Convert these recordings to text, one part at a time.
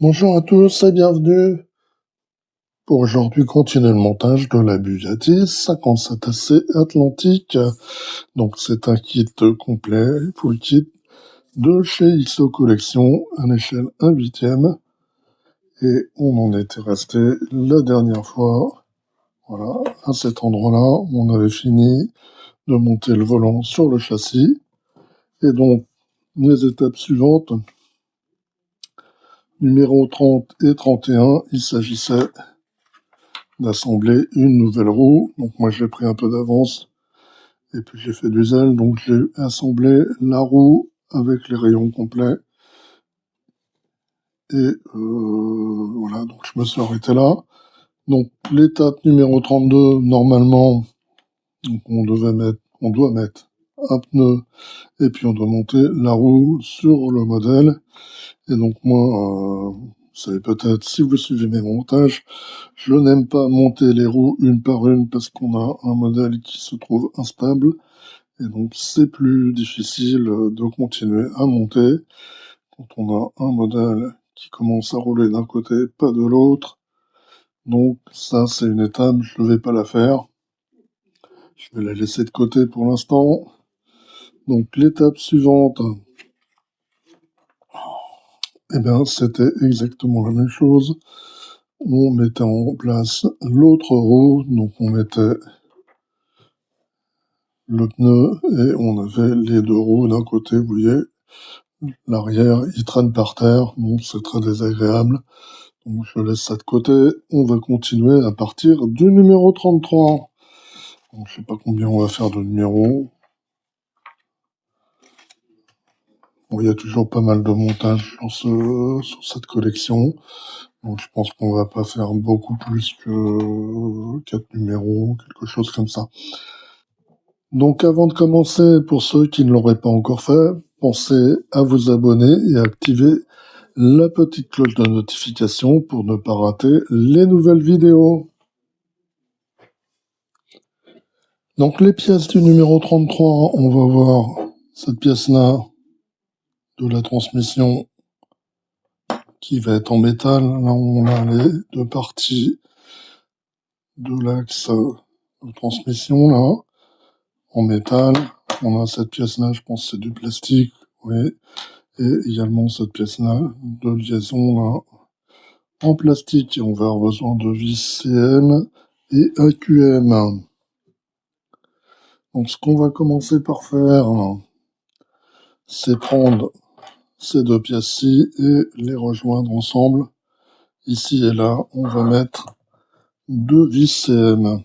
Bonjour à tous et bienvenue pour aujourd'hui continuer le montage de la Bugatti 57AC Atlantique. Donc c'est un kit complet, full kit de chez XO Collection à l'échelle 1/8. Et on en était resté la dernière fois, voilà, à cet endroit-là. On avait fini de monter le volant sur le châssis. Et donc les étapes suivantes, numéro 30 et 31, il s'agissait d'assembler une nouvelle roue. Donc moi j'ai pris un peu d'avance et puis j'ai fait du zèle, donc j'ai assemblé la roue avec les rayons complets. Et voilà, donc je me suis arrêté là. Donc l'étape numéro 32, normalement, donc on doit mettre un pneu et puis on doit monter la roue sur le modèle. Et donc moi, vous savez peut-être, si vous suivez mes montages, je n'aime pas monter les roues une par une parce qu'on a un modèle qui se trouve instable. Et donc c'est plus difficile de continuer à monter quand on a un modèle qui commence à rouler d'un côté, pas de l'autre. Donc ça c'est une étape, je ne vais pas la faire. Je vais la laisser de côté pour l'instant. Donc l'étape suivante, eh bien c'était exactement la même chose. On mettait en place l'autre roue, donc on mettait le pneu et on avait les deux roues d'un côté, vous voyez. L'arrière, il traîne par terre, bon c'est très désagréable. Donc je laisse ça de côté. On va continuer à partir du numéro 33. Donc, je sais pas combien on va faire de numéros. Bon, il y a toujours pas mal de montage sur cette collection. Donc je pense qu'on va pas faire beaucoup plus que 4 numéros, quelque chose comme ça. Donc avant de commencer, pour ceux qui ne l'auraient pas encore fait, pensez à vous abonner et à activer la petite cloche de notification pour ne pas rater les nouvelles vidéos. Donc les pièces du numéro 33, on va voir cette pièce-là de la transmission qui va être en métal. Là on a les deux parties de l'axe de transmission là, en métal. On a cette pièce-là, je pense que c'est du plastique, oui. Et également cette pièce-là de liaison là, en plastique. Et on va avoir besoin de vis CM et AQM. Donc ce qu'on va commencer par faire, c'est prendre ces deux pièces-ci et les rejoindre ensemble. Ici et là, on va mettre deux vis CM.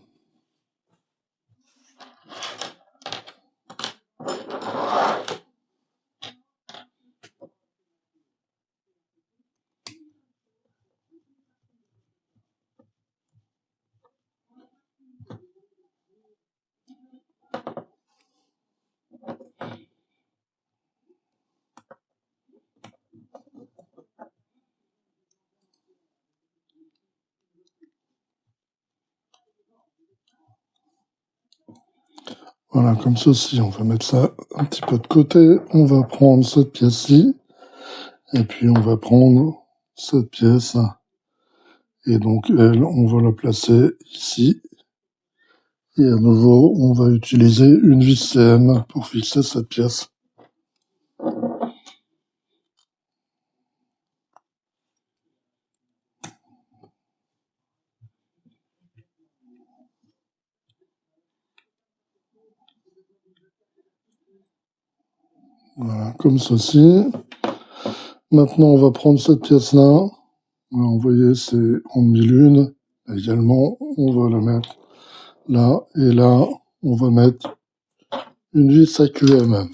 Voilà, comme ceci, on va mettre ça un petit peu de côté. On va prendre cette pièce-ci, et puis on va prendre cette pièce, et donc elle, on va la placer ici. Et à nouveau, on va utiliser une vis CM pour fixer cette pièce. Voilà, comme ceci. Maintenant, on va prendre cette pièce-là. Vous voyez, c'est en demi-lune. Également, on va la mettre là. Et là, on va mettre une vis AQM.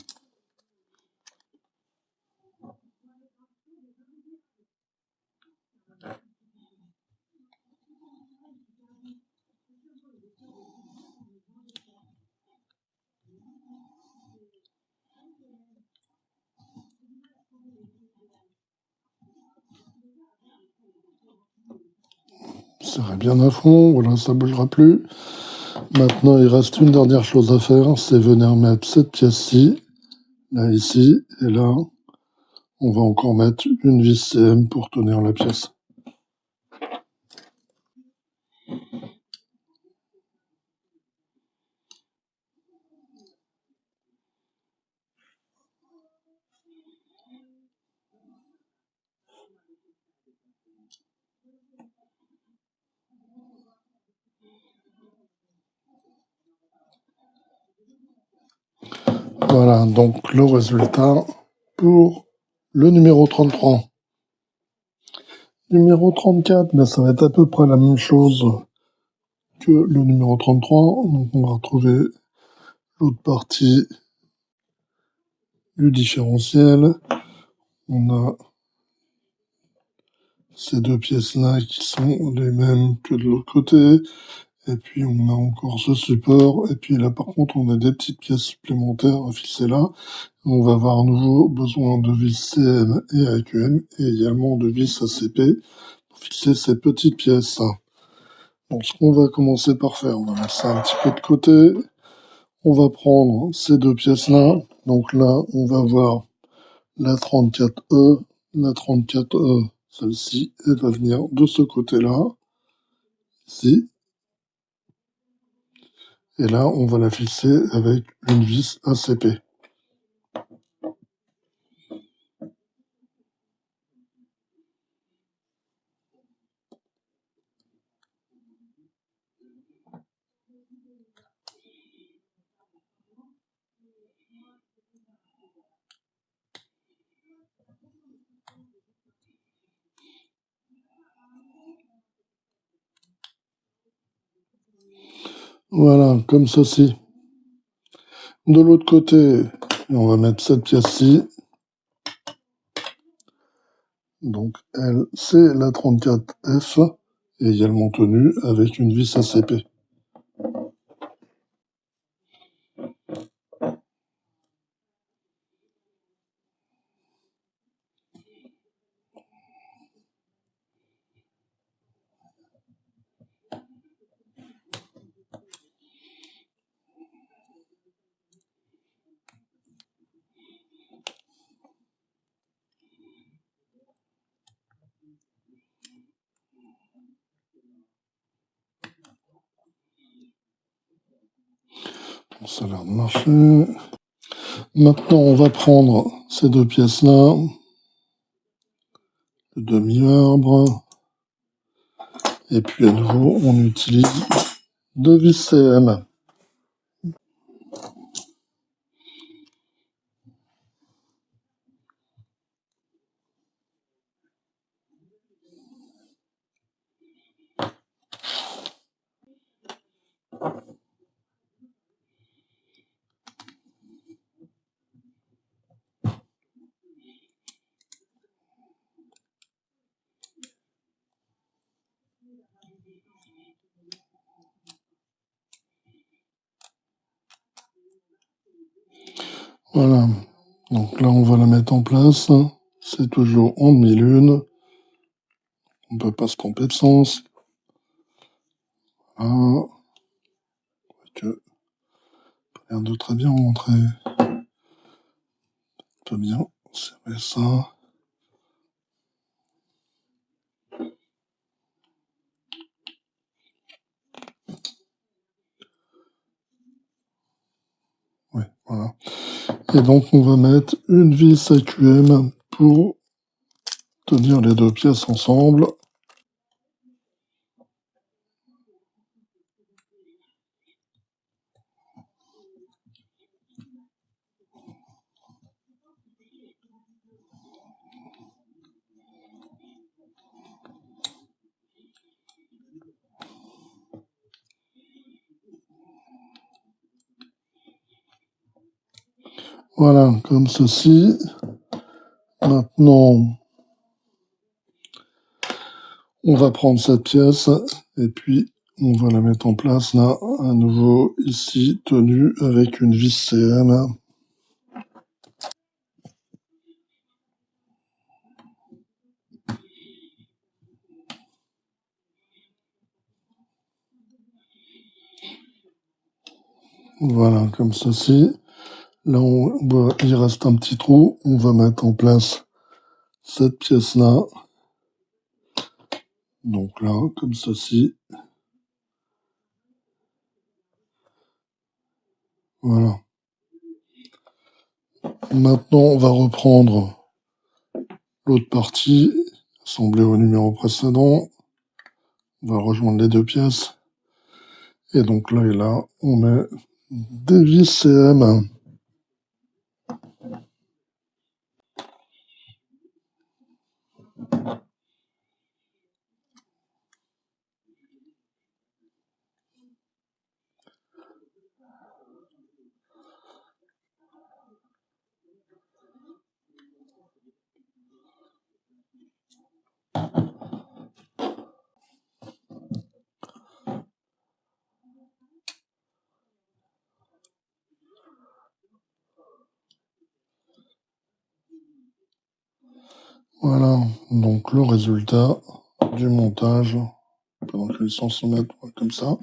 Serrez bien à fond, voilà, ça ne bougera plus. Maintenant, il reste une dernière chose à faire, c'est venir mettre cette pièce-ci, là, ici, et là, On va encore mettre une vis CM pour tenir la pièce. Voilà, donc le résultat pour le numéro 33. Numéro 34, ben ça va être à peu près la même chose que le numéro 33. Donc on va retrouver l'autre partie du différentiel. On a ces deux pièces-là qui sont les mêmes que de l'autre côté. Et puis on a encore ce support. Et puis là par contre on a des petites pièces supplémentaires à fixer là. On va avoir à nouveau besoin de vis CM et AQM et également de vis ACP pour fixer ces petites pièces. Donc ce qu'on va commencer par faire, on va mettre ça un petit peu de côté. On va prendre ces deux pièces-là. Donc là, on va voir la 34E. La 34E, celle-ci, elle va venir de ce côté-là, ici. Et là, on va la fixer avec une vis ACP. Voilà, comme ceci. De l'autre côté, on va mettre cette pièce-ci. Donc, elle, c'est la 34F, également tenue avec une vis ACP. Ça a l'air de marcher. Maintenant, on va prendre ces deux pièces-là, le demi-arbre, et puis à nouveau, on utilise deux vis CM. Voilà. Donc là, on va la mettre en place. C'est toujours en demi-lune. On ne peut pas se tromper de sens. Voilà. Que rien de très bien rentré. On peut bien serrer ça. Oui, voilà. Et donc, on va mettre une vis AQM pour tenir les deux pièces ensemble. Voilà, comme ceci. Maintenant, on va prendre cette pièce et puis on va la mettre en place là, à nouveau ici, tenue avec une vis CM. Voilà, comme ceci. Là, il reste un petit trou. On va mettre en place cette pièce-là. Donc là, comme ceci. Voilà. Maintenant, on va reprendre l'autre partie, assemblée au numéro précédent. On va rejoindre les deux pièces. Et donc là et là, on met des vis CM. Voilà, donc le résultat du montage. Pendant que les sons se mettent comme ça.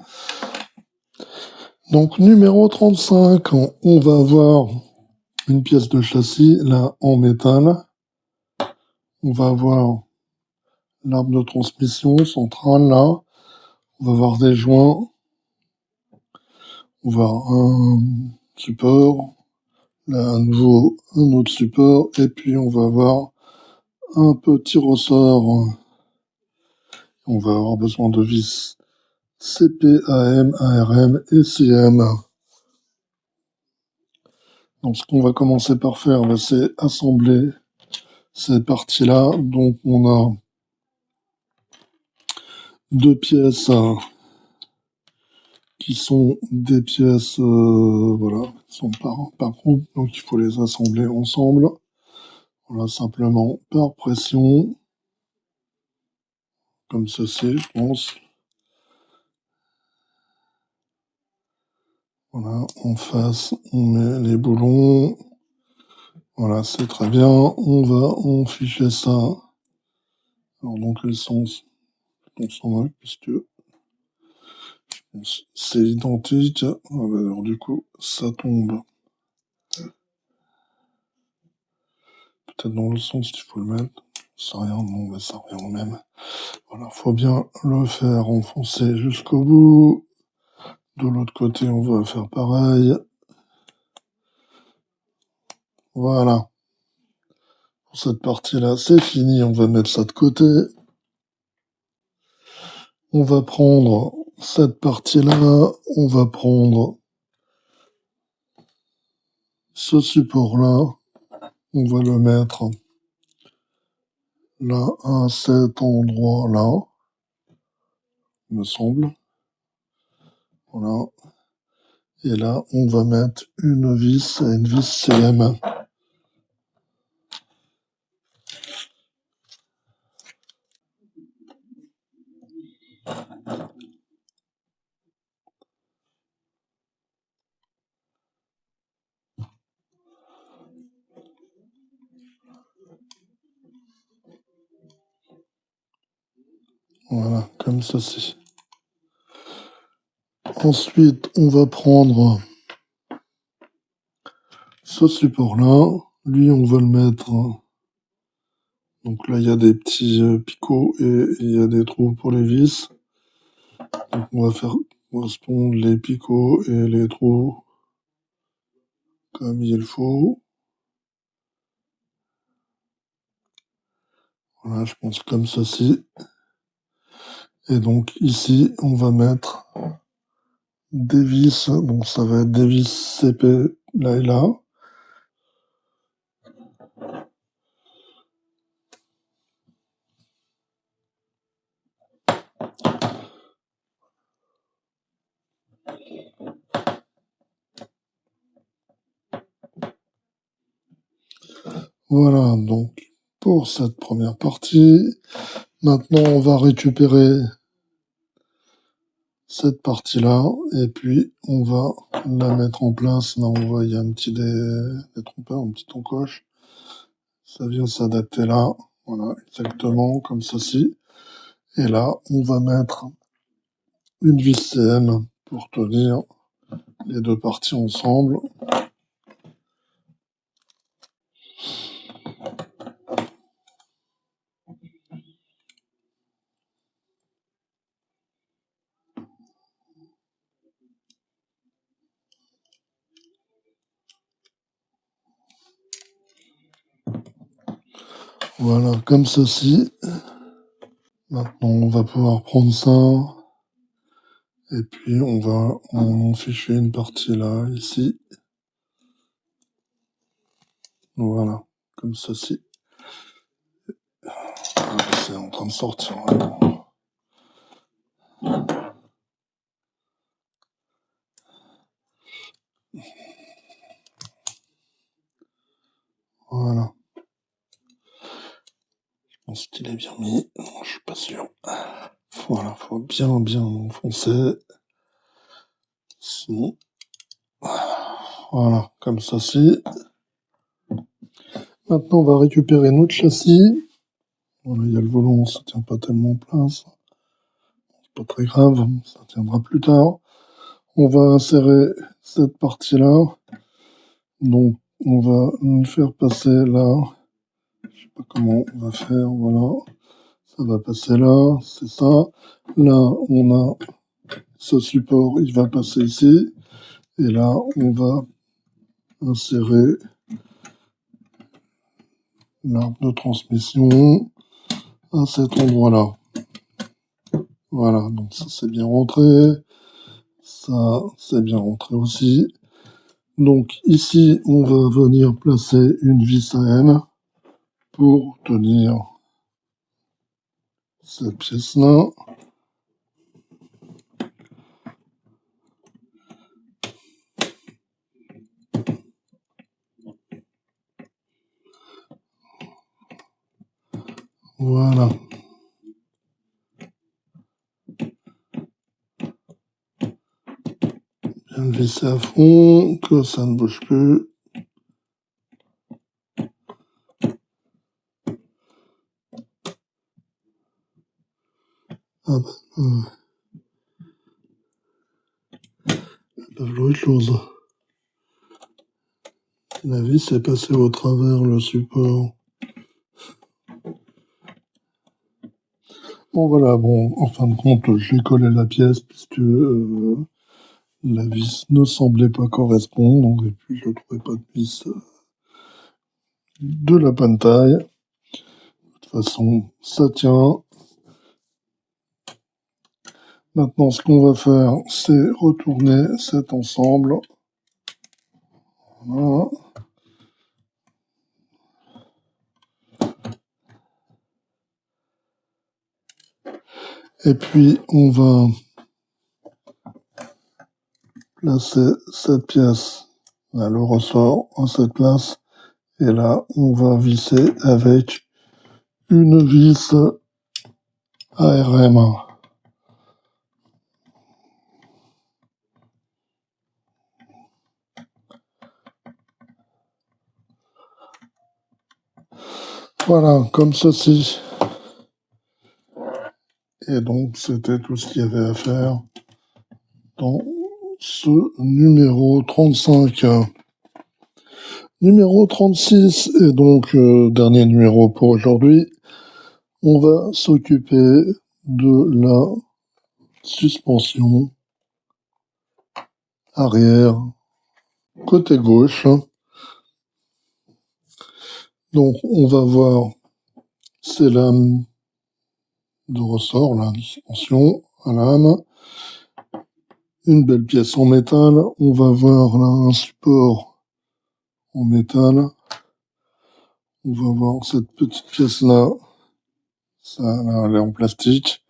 Donc numéro 35, on va avoir une pièce de châssis là en métal. On va avoir l'arbre de transmission central là. On va avoir des joints. On va avoir un support. Là à nouveau un autre support. Et puis on va avoir un petit ressort. On va avoir besoin de vis CP, AM, ARM et CM. Donc ce qu'on va commencer par faire, c'est assembler ces parties-là. Donc on a deux pièces qui sont des pièces voilà, qui sont par groupe, donc il faut les assembler ensemble. Voilà, simplement par pression, comme ceci, je pense. Voilà, en face, on met les boulons. Voilà, c'est très bien. On va enficher ça. Alors donc le sens, on s'en moque puisque c'est identique. Alors du coup, ça tombe peut-être dans le sens qu'il faut le mettre. Ça rien, non, mais ça revient au même. Voilà, faut bien le faire enfoncer jusqu'au bout. De l'autre côté, on va faire pareil. Voilà. Pour cette partie-là, c'est fini. On va mettre ça de côté. On va prendre cette partie-là. On va prendre ce support-là. On va le mettre là, à cet endroit-là, me semble. Voilà. Et là, on va mettre une vis CM. Voilà, comme ceci. Ensuite, on va prendre ce support-là. Lui, on va le mettre. Donc là, il y a des petits picots et il y a des trous pour les vis. Donc on va faire correspondre les picots et les trous comme il faut. Voilà, je pense comme ceci. Et donc ici, on va mettre des vis. Donc ça va être des vis CP là et là. Voilà, donc pour cette première partie. Maintenant, on va récupérer cette partie-là et puis on va la mettre en place. Là, on voit, il y a un petit détrompeur, un petit encoche. Ça vient s'adapter là. Voilà, exactement comme ceci. Et là, on va mettre une vis CM pour tenir les deux parties ensemble. Voilà, comme ceci. Maintenant, on va pouvoir prendre ça. Et puis, on va en ficher une partie là, ici. Voilà, comme ceci. C'est en train de sortir. Voilà. Je pense qu'il est bien mis. Non, je suis pas sûr. Voilà, faut bien enfoncer. Sinon, voilà, comme ceci. Maintenant, on va récupérer notre châssis. Voilà, il y a le volant, ça tient pas tellement en place. C'est pas très grave, ça tiendra plus tard. On va insérer cette partie-là. Donc, on va le faire passer là. Je sais pas comment on va faire, voilà. Ça va passer là, c'est ça. Là, on a ce support, il va passer ici. Et là, on va insérer l'arbre de transmission à cet endroit-là. Voilà, donc ça c'est bien rentré. Ça, c'est bien rentré aussi. Donc ici, on va venir placer une vis AM pour tenir cette pièce-là. Voilà. Bien le visser à fond, que ça ne bouge plus. Ah bah, l'autre chose. La vis est passée au travers le support. Bon voilà, bon, en fin de compte, j'ai collé la pièce puisque la vis ne semblait pas correspondre, et puis je ne trouvais pas de vis de la bonne taille. De toute façon, ça tient. Maintenant, ce qu'on va faire, c'est retourner cet ensemble. Voilà. Et puis, on va placer cette pièce, là, le ressort à cette place. Et là, on va visser avec une vis ARM. Voilà, comme ceci. Et donc, c'était tout ce qu'il y avait à faire dans ce numéro 35. Numéro 36, et donc dernier numéro pour aujourd'hui. On va s'occuper de la suspension arrière côté gauche. Donc, on va voir ces lames de ressort, là, de suspension à lame. Une belle pièce en métal. On va voir là un support en métal. On va voir cette petite pièce-là. Ça, là, elle est en plastique.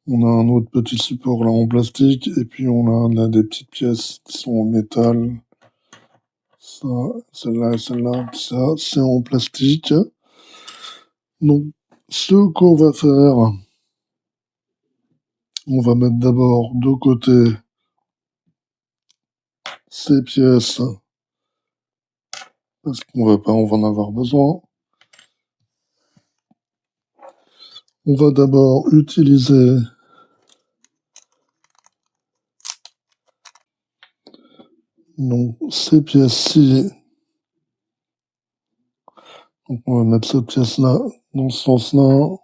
On a un autre petit support là en plastique. Et puis, on a là des petites pièces qui sont en métal. Ça, celle-là et celle-là. Ça, c'est en plastique. Donc, ce qu'on va faire, on va mettre d'abord de côté ces pièces, parce qu'on va pas, on va en avoir besoin. On va d'abord utiliser donc ces pièces-ci. Donc on va mettre cette pièce-là dans ce sens-là.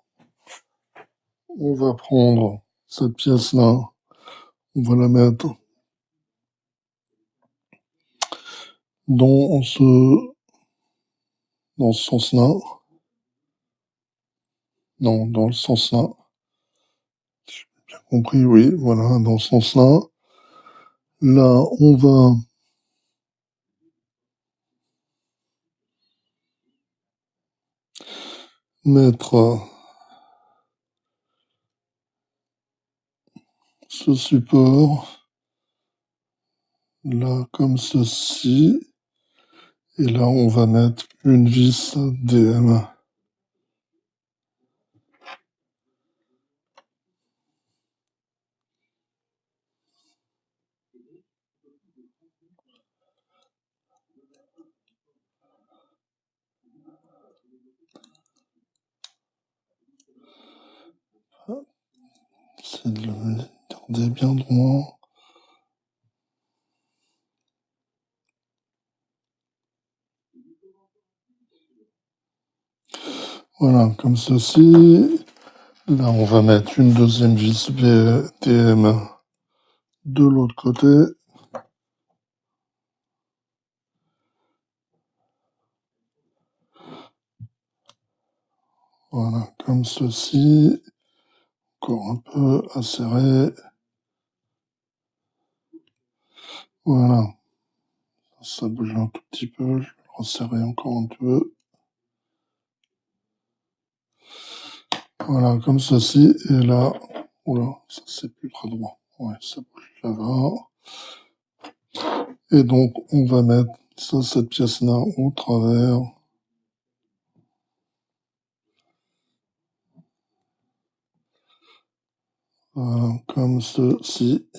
On va prendre cette pièce-là, on va la mettre dans ce sens-là. Non, dans le sens là. J'ai bien compris, oui, voilà, dans ce sens-là. Là, on va mettre ce support là comme ceci. Et là, on va mettre une vis DM. C'est de le garder bien droit. Voilà, comme ceci. Là, on va mettre une deuxième vis DM de l'autre côté. Voilà, comme ceci. Encore un peu acéré. Voilà. Ça bouge un tout petit peu. Je vais resserrer encore un peu. Voilà, comme ceci. Et là, oula, ça c'est plus très droit. Ouais, ça bouge là-bas. Et donc, on va mettre ça, cette pièce-là au travers. Voilà, comme ceci.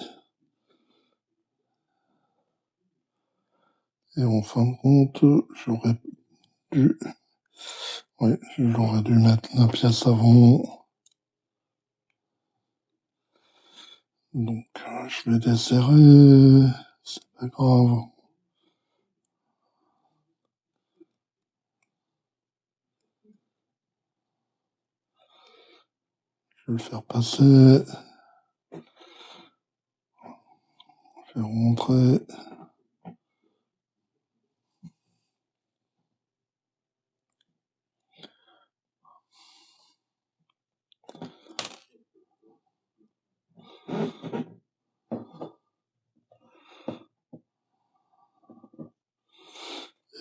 Et en fin de compte, j'aurais dû, oui, j'aurais dû mettre la pièce avant. Donc, je vais desserrer. C'est pas grave. Je vais le faire passer. Faire rentrer.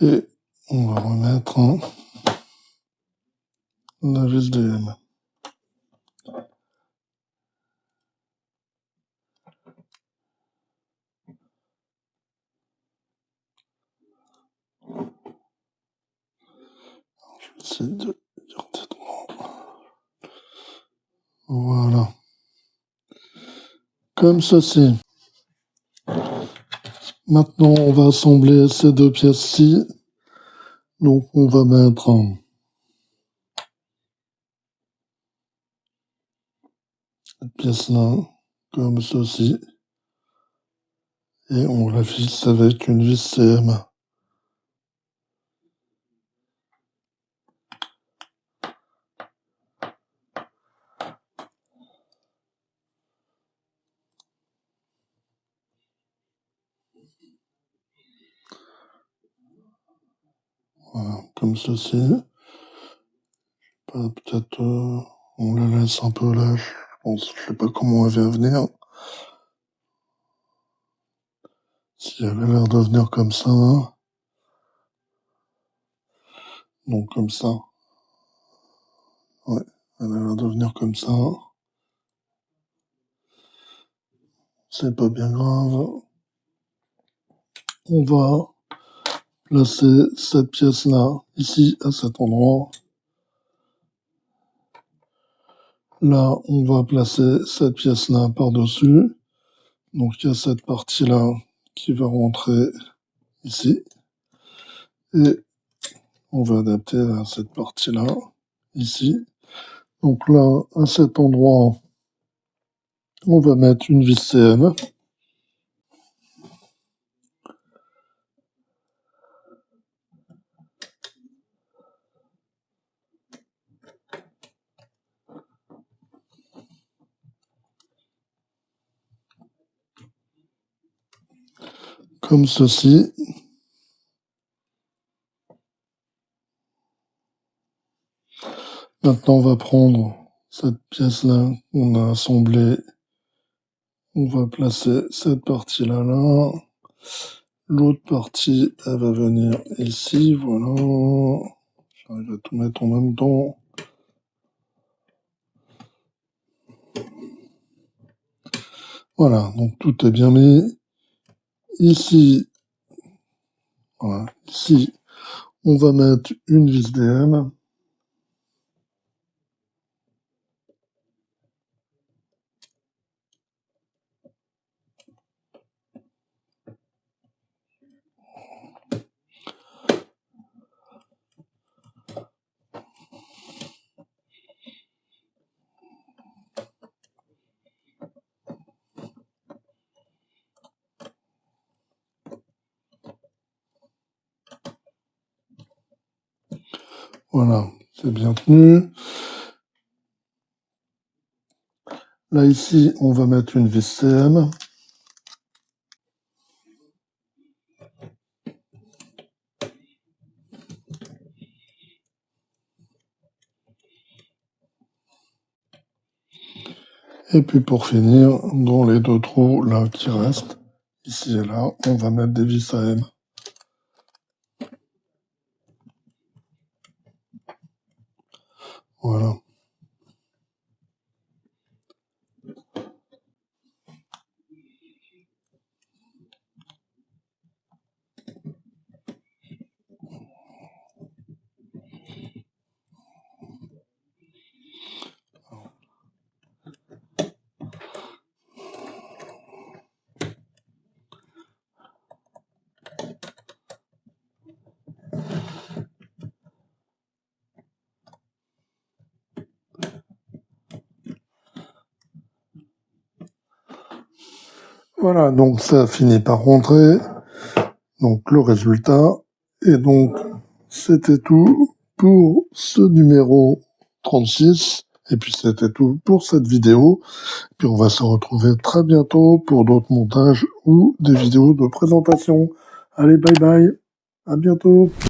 Et on va remettre la vis DM. Je vais essayer de garder droit. Voilà. Comme ceci. Maintenant, on va assembler ces deux pièces-ci. Donc, on va mettre cette pièce-là, comme ceci. Et on la visse avec une vis CM. Voilà, comme ceci. Peut-être on la laisse un peu là. Je pense, je sais pas comment elle va venir. Si elle a l'air de venir comme ça. Donc comme ça. Ouais, elle a l'air de venir comme ça. C'est pas bien grave. On va placer cette pièce-là ici à cet endroit. Là, on va placer cette pièce-là par-dessus. Donc il y a cette partie-là qui va rentrer ici. Et on va adapter à cette partie-là, ici. Donc là, à cet endroit, on va mettre une vis CM. Comme ceci. Maintenant, on va prendre cette pièce-là qu'on a assemblée. On va placer cette partie-là là. L'autre partie, elle va venir ici, voilà. J'arrive à tout mettre en même temps. Voilà, donc tout est bien mis. Ici, voilà, ici, on va mettre une vis DM. Voilà, c'est bien tenu. Là, ici, on va mettre une vis CM. Et puis pour finir, dans les deux trous là qui restent, ici et là, on va mettre des vis AM. Voilà. Voilà, donc ça finit par rentrer. Donc le résultat. Et donc, c'était tout pour ce numéro 36. Et puis c'était tout pour cette vidéo. Puis on va se retrouver très bientôt pour d'autres montages ou des vidéos de présentation. Allez, bye bye. À bientôt.